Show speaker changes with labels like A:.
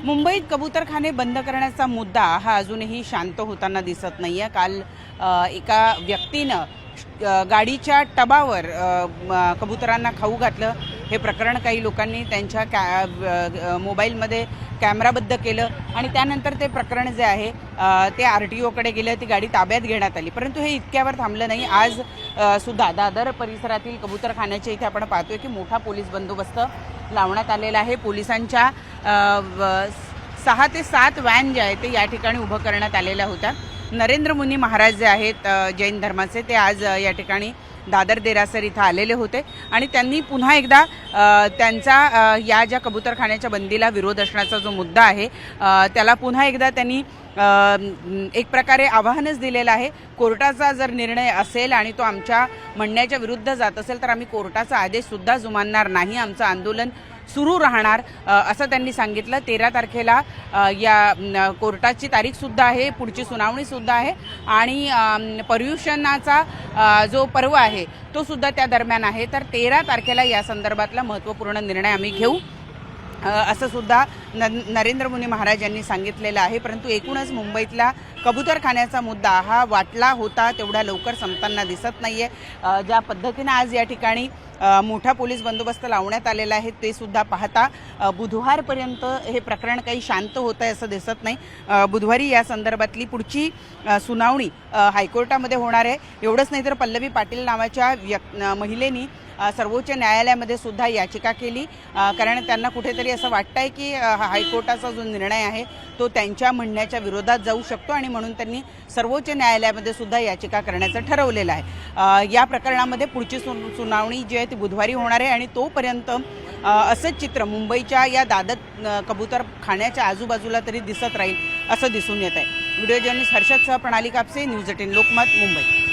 A: मुंबईत कबूतरखाने बंद करण्याचा मुद्दा हा अजूनही शांत होताना दिसत नाहीये। काल एका व्यक्तीनं गाडीच्या टबावर कबुतरांना खाऊ घातलं। हे प्रकरण काही लोकांनी त्यांच्या मोबाईलमध्ये कॅमेराबद्ध केलं आणि त्यानंतर ते प्रकरण जे आहे ते RTOकडे गेलं, ती गाडी ताब्यात घेण्यात आली। परंतु हे इतक्यावर थांबलं नाही। आज सुद्धा दादर परिसरातील कबूतरखान्याच्या इथे आपण पाहतोय की मोठा पोलीस बंदोबस्त लावण्यात आलेला आहे। पोलिसांच्या 6 ते 7 व्हॅन जे आहेत ते या ठिकाणी उभं करण्यात आलेल्या होत्या। नरेंद्र मुनी महाराज जे आहेत जैन धर्माचे, ते आज या ठिकाणी दादर देरासर इथं आलेले होते आणि त्यांनी पुन्हा एकदा त्यांचा या ज्या कबूतरखान्याच्या बंदीला विरोध असण्याचा जो मुद्दा आहे त्याला पुन्हा एकदा त्यांनी एक प्रकारे आव्हानच दिलेलं आहे। कोर्टाचा जर निर्णय असेल आणि तो आमच्या म्हणण्याच्या विरुद्ध जात असेल तर आम्ही कोर्टाचा आदेशसुद्धा जुमानणार नाही, आमचं आंदोलन सुरू राहणार असं त्यांनी सांगितलं। 13 तारखेला या कोर्टाची तारीखसुद्धा आहे, पुढची सुनावणीसुद्धा आहे आणि पर्युषणाचा जो पर्व आहे तो सुद्धा त्या दरम्यान आहे। तर 13 तारखेला या संदर्भातला महत्त्वपूर्ण निर्णय आम्ही घेऊ असं सुद्धा नरेंद्र मुनी महाराज यांनी सांगितलेलं आहे। परंतु एकूणच मुंबईतला कबूतरखान्याचा मुद्दा हा वाटला होता तेवढा लवकर संपताना दिसत नाहीये। ज्या पद्धतीने आज या ठिकाणी मोठा पोलीस बंदोबस्त लावण्यात आलेला आहे ते सुद्धा पाहता बुधवारपर्यंत हे प्रकरण काही शांत होत आहे असं दिसत नाही। बुधवारी या संदर्भातली पुढची सुनावणी हायकोर्टामध्ये होणार आहे। एवढंच नाही तर पल्लवी पाटील नावाच्या महिलेनी सर्वोच्च न्यायालयामध्ये सुद्धा याचिका केली, कारण त्यांना कुठेतरी असं वाटतंय की हायकोर्टाचा जो निर्णय आहे तो त्यांच्या म्हणण्याच्या विरोधात जाऊ शकतो आणि म्हणून त्यांनी सर्वोच्च न्यायालयामध्ये सुद्धा याचिका करण्याचं ठरवलेलं आहे। या प्रकरणामध्ये पुढची सुनावणी जी आहे ती बुधवारी होणार आहे आणि तोपर्यंत असंच चित्र मुंबईच्या या दादर कबूतरखान्याच्या आजूबाजूला तरी दिसत राहील असं दिसून येत आहे। व्हिडिओ जर्नलिस्ट हर्षदसह प्रणाली कापसे, न्यूज 18 लोकमत, मुंबई।